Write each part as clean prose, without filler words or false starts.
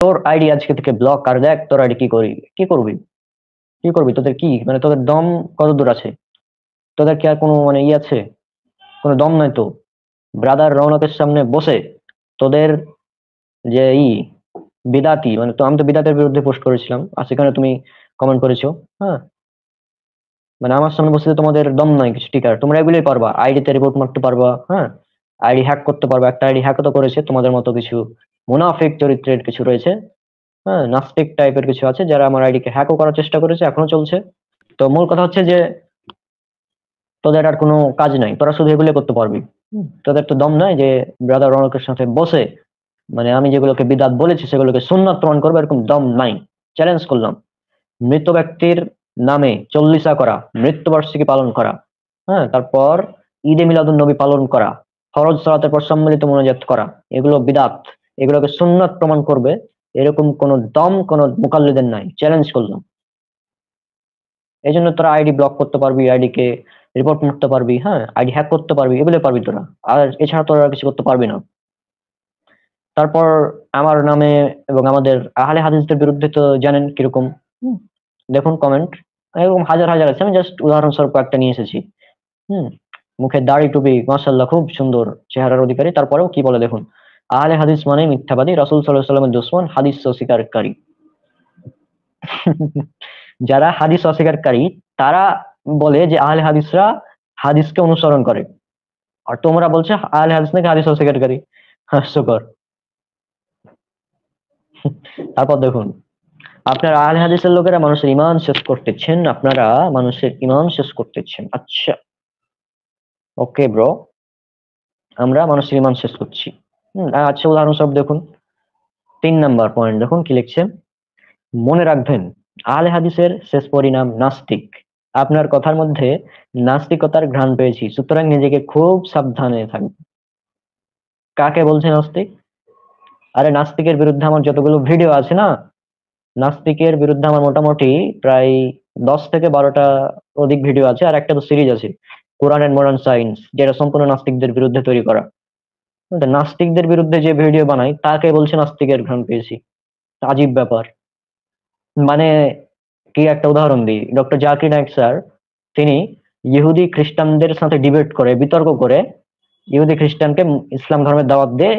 তোর আইডি আজকে থেকে ব্লক, আর দেখ তোর আইডি কি করি, কি করবি, কি করবি, তোদের কি মানে তোদের দম কত দূর আছে? তোদের কি আর কোনো মানে ই আছে? কোনো দম নাই তো? ব্রাদার রৌনকের সামনে বসে তোদের যে বিদাতি, মানে তো আমি তো বিদাতের বিরুদ্ধে পোস্ট করেছিলাম, আর সেখানে তুমি কমেন্ট করেছো। হ্যাঁ, মানে আমার সামনে বসে তোমাদের দম নাই কিছু টিকার, তোমরা এগুলোই পারবা, আইডিতে রিপোর্ট মারতে পারবা, হ্যাঁ, আইডি হ্যাক করতে পারবা। একটা আইডি হ্যাক তো করেছে তোমাদের মতো কিছু মুনাফিক চরিত্রের কিছু রয়েছে, হ্যাঁ, নাস্তিক টাইপের কিছু আছে যারা আমার আইডিকে হ্যাকও করার চেষ্টা করেছে, এখনো চলছে। তো মূল কথা হচ্ছে যে তোদের আর কোনো কাজ নাই, তোরা শুধু এগুলো করতে পারবি। তোদের তো দম নাই যে ব্রাদার রৌনকের সাথে বসে মানে আমি যেগুলোকে বিদাত বলেছি সেগুলোকে সুন্নাত প্রমাণ করবো, এরকম দম নাই। চ্যালেঞ্জ করলাম, মৃত ব্যক্তির নামে চল্লিশা করা, মৃত্যুবার্ষিকী পালন করা, হ্যাঁ, তারপর ঈদে মিলাদুন নবী পালন করা, ফরজ সালাতের পর সম্মিলিত মোনাজাত করা, এগুলো বিদাত, এগুলোকে সুন্নাত প্রমাণ করবে, এরকম কোন দম কোন মুকাল্লিদের নাই। চ্যালেঞ্জ করলাম। এই জন্য তোরা আইডি ব্লক করতে পারবি, আইডি কে রিপোর্ট করতে পারবি, হ্যাঁ, আইডি হ্যাক করতে পারবি, এগুলো পারবি তোরা। আর এছাড়া তোরা আর কিছু করতে পারবি না। তারপর আমার নামে এবং আমাদের আহলে হাদিসদের বিরুদ্ধে তো জানেন কিরকম। হুম, দেখুন কমেন্ট, এরকম হাজার হাজার আছে, আমি জাস্ট উদাহরণস্বরূপ একটা নিয়ে এসেছি। হুম, মুখে দাড়ি টুপি মাশাআল্লাহ খুব সুন্দর চেহারার অধিকারী, তারপরেও কি বলে দেখুন, আহলে হাদিস মানে মিথ্যাবাদী, রাসূল সাল্লাল্লাহু আলাইহি ওয়াসাল্লামের দুশমন, হাদিস অস্বীকারী। যারা হাদিস অস্বীকারী তারা বলে যে আহলে হাদিসরা হাদিসকে অনুসরণ করে, আর তোমরা বলছো আহলে হাদিস নাকি হাদিস অস্বীকারী। হাস্যকর। তারপর দেখুন, আপনারা আহলে হাদিসের লোকেরা মানুষের ইমান শেষ করতেছেন, আপনারা মানুষের ইমান শেষ করতেছেন। আচ্ছা, ওকে ব্রো, আমরা মানুষের ইমান শেষ করছি। আচ্ছা, উদাহরণস্বরূপ দেখুন, 3 নাম্বার পয়েন্ট দেখুন কি লিখছে, মনে রাখবেন আহলে হাদিসের শেষ পরিণাম নাস্তিক। আপনার কথার মধ্যে নাস্তিকতার ঘ্রাণ পেয়েছি, সুতরাং নিজেকে খুব সাবধানে থাকবেন। কাকে বলছে নাস্তিক? আরে নাস্তিকের বিরুদ্ধে আমার যতগুলো ভিডিও আছে না, নাস্তিকের বিরুদ্ধে আমার মোটামুটি প্রায় 10 থেকে 12টা অধিক ভিডিও আছে, আর একটা তো সিরিজ আছে, কোরআন এন্ড মডার্ন সায়েন্স, যেটা সম্পূর্ণ নাস্তিকদের বিরুদ্ধে তৈরি করা। তো নাস্তিকদের বিরুদ্ধে যে ভিডিও বানাই তাকে বলছে নাস্তিকের ঘ্রাণ পেয়েছি। আজীব ব্যাপার। মানে কি একটা উদাহরণ দিই, ডক্টর জাকির নায়েক স্যার, তিনি ইহুদি খ্রিস্টানদের সাথে ডিবেট করে, বিতর্ক করে, ইহুদি খ্রিস্টানকে ইসলাম ধর্মের দাওয়াত দিয়ে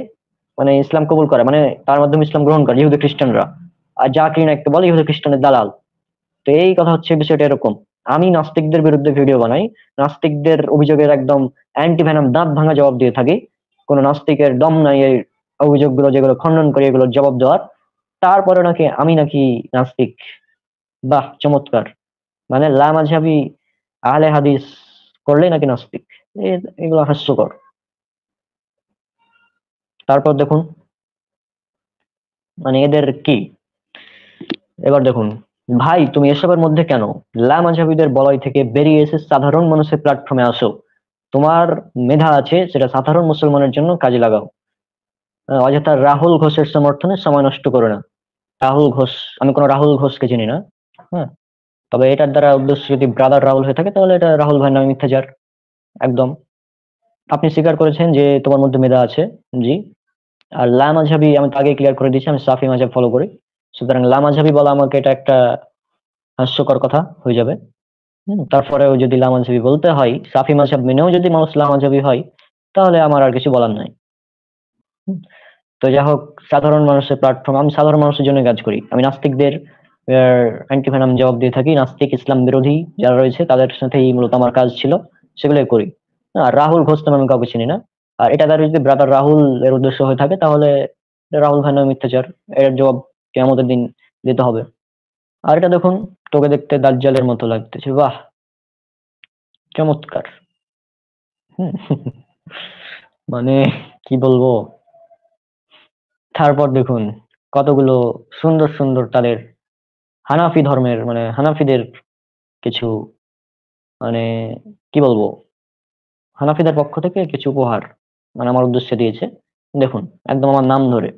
মানে ইসলাম কবুল করে, মানে তার মাধ্যমে ইসলাম গ্রহণ করে ইহুদি খ্রিস্টানরা। আর জাকির নায়েককে বলে ইহুদি খ্রিস্টানের দালাল। তো এই কথা হচ্ছে, বিষয়টা এরকম। আমি নাস্তিকদের বিরুদ্ধে ভিডিও বানাই, নাস্তিকদের অভিযোগের একদম অ্যান্টি ভেনম দাঁত ভাঙা জবাব দিয়ে থাকি। কোন নাস্তিকের দম নাই এই অভিযোগগুলো যেগুলো খণ্ডন করে এগুলোর জবাব দেওয়ার। তারপরে নাকি আমি নাকি নাস্তিক? বাহ, চমৎকার। মানে লামাঝাবি আহলে হাদিস করলেই নাকি নাস্তিক? এগুলো হাস্যকর। তারপর দেখুন, মানে এদের কি, এবার দেখুন, ভাই তুমি এসবের মধ্যে কেন? লামাঝাবিদের বলয় থেকে বেরিয়ে এসে সাধারণ মানুষের প্ল্যাটফর্মে আসো, তোমার মেধা আছে, সেটা সাধারণ মুসলমানের জন্য কাজে লাগাও। অযথা রাহুল ঘোষের সমর্থনে সময় নষ্ট করো না। রাহুল ঘোষ, আমি কোনো রাহুল ঘোষকে চিনি না। হ্যাঁ, তবে এটার দ্বারা উদ্দেশ্য যদি ব্রাদার রাহুল হয়ে থাকে তাহলে এটা রাহুল ভাই নামে মিথ্যাচার একদম। আপনি স্বীকার করেছেন যে তোমার মধ্যে মেধা আছে, জি। আর লা মাঝহাবি আমি তো আগে ক্লিয়ার করে দিয়েছি, আমি সাফি মাঝহাব ফলো করি, সুতরাং লা মাঝহাবি বলা আমাকে এটা একটা হাস্যকর কথা হয়ে যাবে। তারপরেও যদি লা মাঝহাবি বলতে হয়, সাফি মাঝহাব মেনেও যদি মানুষ লা মাঝহাবি হয়, তাহলে আমার আর কিছু বলার নাই। হুম, তো যাই হোক, সাধারণ মানুষের প্ল্যাটফর্ম, আমি সাধারণ মানুষের জন্য কাজ করি, আমি নাস্তিকদের অ্যান্টিভেনাম জবাব দিয়ে থাকি, নাস্তিক ইসলাম বিরোধী যারা রয়েছে তাদের সাথেই মূলত আমার কাজ ছিল, সেগুলোই করি। আর রাহুল ঘোষ নামে আমি কাউকে চিনি না। আর এটা দ্বারা যদি ব্রাদার রাহুল এর উদ্দেশ্য হয়ে থাকে তাহলে এটা রাহুল ভাই নামে মিথ্যাচার, এর জবাব কিয়ামতের দিন দিতে হবে। আর এটা দেখুন, তোকে দেখতে দাজ্জালের মতো লাগতেছে, বাহ, চমৎকার। হুম, মানে কি বলবো। তারপর দেখুন, কতগুলো সুন্দর সুন্দর তাদের হানাফি ধর্মের মানে হানাফিদের কিছু মানে কি বলবো, হানাফিদের পক্ষ থেকে কিছু উপহার মানে আমার উদ্দেশ্যে দিয়েছে। দেখুন, একদম আমার নাম ধরে,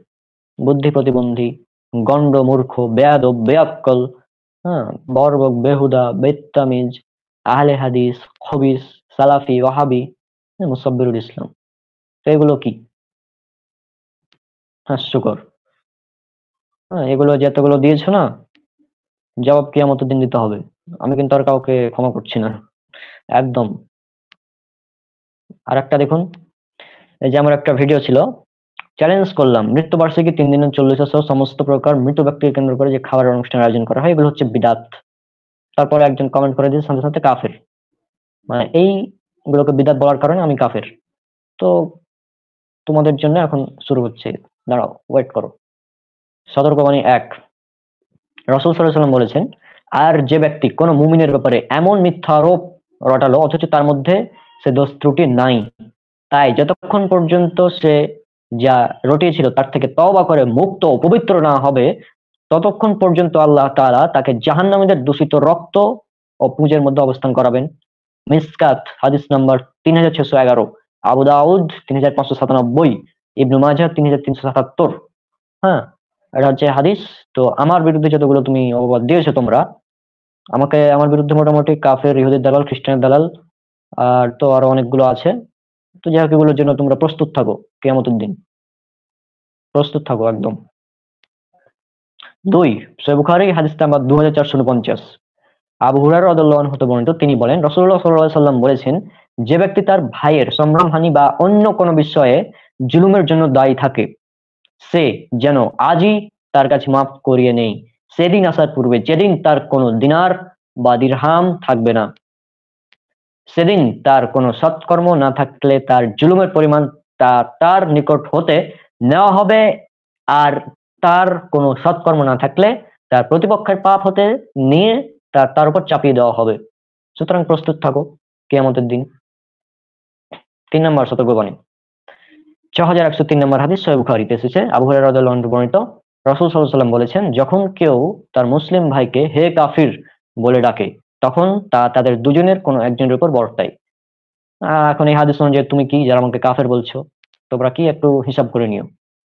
বুদ্ধি প্রতিবন্ধী, গন্ড মূর্খ, বেয়াদব, বেয়াক্কল, হ্যাঁ, বর্বক, বেহুদা, বেত্তামিজ, আহলে হাদিস, খবিস, সালাফি, ওয়াহাবি, মুসাব্বিরুল ইসলাম। তো এগুলো কি? হাস্যকর। হ্যাঁ, এগুলো যতগুলো দিয়েছো না, জবাব কিয়ামতের দিন দিতে হবে। আমি কিন্তু আর কাউকে ক্ষমা করছি না, একদম। আর একটা দেখুন, এই যে আমার একটা ভিডিও ছিল, চ্যালেঞ্জ করলাম মৃত্যুবার্ষিকী 3 দিনের 40 সহ সমস্ত প্রকার মৃত ব্যক্তিকে কেন্দ্র করে যে খাবারের অনুষ্ঠানের আয়োজন করা হয়, এগুলো হচ্ছে বিদাত। তারপরে একজন কমেন্ট করে দিয়েছে সাথে সাথে কাফের, মানে এই গুলোকে বিদাত বলার কারণে আমি কাফের। তো তোমাদের জন্য এখন শুরু হচ্ছে, দাঁড়াও, ওয়েট করো। সতর্কবাণী 1, রাসূল সাল্লাল্লাহু আলাইহি ওয়াসাল্লাম বলেছেন, আর যে ব্যক্তি কোনো মুমিনের ব্যাপারে এমন মিথ্যা আরোপ রটালো অথচ তার মধ্যে সে দোষ ত্রুটি নাই, তাই যতক্ষণ পর্যন্ত সে যা রটিয়েছিল তার থেকে তওবা করে মুক্ত ও পবিত্র না হবে, ততক্ষণ পর্যন্ত আল্লাহ তাআলা তাকে জাহান্নামীদের দূষিত রক্ত ও পুঁজের মধ্যে অবস্থান করাবেন। মিসকাত হাদিস নাম্বার 3611, আবু দাউদ 3597, ইবনু মাজাহ 3377। হ্যাঁ, এটা হচ্ছে হাদিস। তো আমার বিরুদ্ধে যতগুলো তুমি অপবাদ দিয়েছো তোমরা আমাকে, আমার বিরুদ্ধে মোটামুটি কাফের, ইহুদির দালাল, খ্রিস্টানের দালাল, আর তো আরো অনেকগুলো আছে। তো যাই হোক, এগুলোর জন্য তোমরা প্রস্তুত থাকো, কিয়ামতের দিন প্রস্তুত থাকো একদম। 2, সহিহ বুখারী হাদিস নাম্বার 2449, আবু হুরায়রা রাদিয়াল্লাহু আনহু হতে বর্ণিত, তিনি বলেন রাসূলুল্লাহ সাল্লাল্লাহু আলাইহি সাল্লাম বলেছেন, যে ব্যক্তি তার ভাইয়ের সম্মানহানি বা অন্য কোনো বিষয়ে জুলুমের জন্য দায়ী থাকে, সে যেন আজই তার কাছে মাফ করিয়ে নেই, সেদিন আসার পূর্বে যেদিন তার কোনো দিনার বা দিরহাম থাকবে না। সেদিন তার কোনো সৎকর্ম না থাকলে তার জুলুমের পরিমাণ তা তার নিকট হতে নেওয়া হবে, আর তার কোনো সৎকর্ম না থাকলে তার প্রতিপক্ষের পাপ হতে নিয়ে তার উপর চাপিয়ে দেওয়া হবে। সুতরাং প্রস্তুত থাকো কিয়ামতের দিন। 3 নম্বর সতর্কবাণী, 6103 নম্বর হাদিস, সহিহ বুখারীতে এসেছে, আবু হুরায়রা রাদিয়াল্লাহু আনহু বর্ণিত, রাসূল সাল্লাল্লাহু আলাইহি ওয়াসাল্লাম বলেছেন, যখন কেউ তার মুসলিম ভাইকে হে কাফির বলে ডাকে, তখন তা তাদের দুজনের কোনো একজনের উপর বর্তায়। এখন এই হাদিস অনুযায়ী তুমি কি, যারা আমাকে কাফের বলছো, তোমরা কি একটু হিসাব করে নিও।